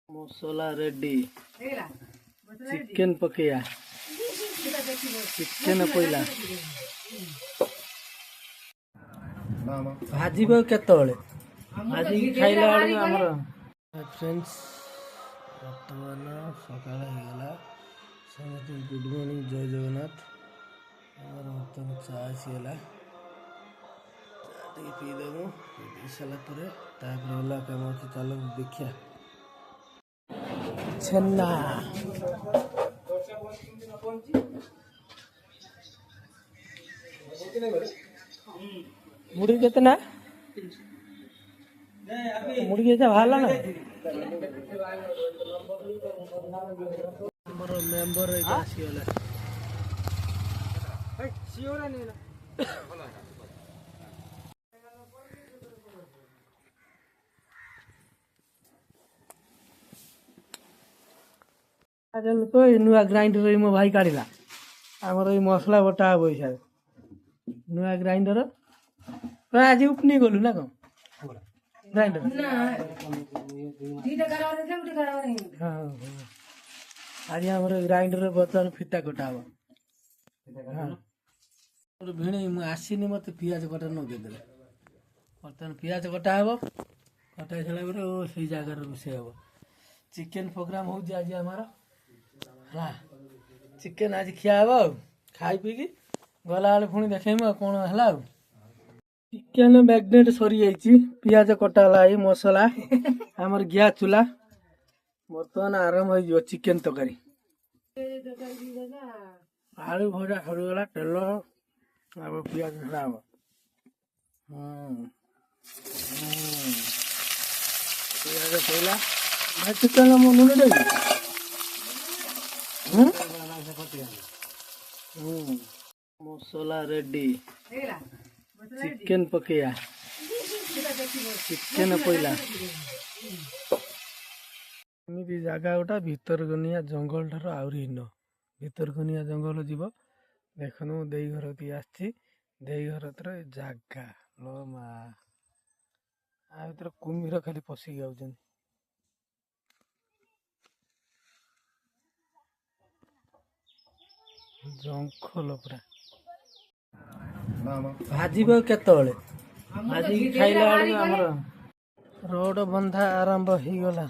मसला ready chicken पकेया chicken पइला भाजीब केतले भाजी खाइला बेलू आमर फ्रेंड्स बर्तमान सकाळ होगला समस्त गुड मॉर्निंग जय जगन्नाथ बर्तमान चा आसीगला चा पीदेमु पी सारा अगला कम अच्छे चल देखिया छेना मुड़ी कितना मुड़ी कैसे भाला ना हमर मेंबर आसीगला सियोरा नहीं ना लोक नुआ ग्राइंडर मो भाई काढ़ला आमर मसला बटा हे पैसा नुआ ग्राइंडर आज उपनी गलु ना कौन ग्राइंडर आज आमर ग्राइंडर बर्तमान फिता कटा हम भिण आसनी मत पिज कटा नगेदे बर्तमान पिज कटा हे कटा सारा से जगार रोषे हम चिकेन प्रोग्राम हो आज आमर चिकेन आज खिया हम खाई पी गला बेले पुणी देखेम कौन है चिकेन मैग्नेट सरी जाइए पिज कटाला मसला आमर गैस चूल्हा बर्तमान आरंभ हो चिकेन तरकारी आलू भजा सरीगला तेल पिज छड़ा हम पिज सैला चिकेन नुन देवी मसला रेडी चिकेन पकेया चिकेन पइला एमती जगह गोटा भितरकनिया जंगल ठार आहरी हीन भितरकनिया जंगल जीव देखनु देई घर ती आछि देई घर तर जगह लो मा आ भीतर कुम्भीर खाली पशि जाउछन जंगल पूरा भाजीब केतले भाजी खाइला बेलू आमर रोड बंधा आरंभ हो गला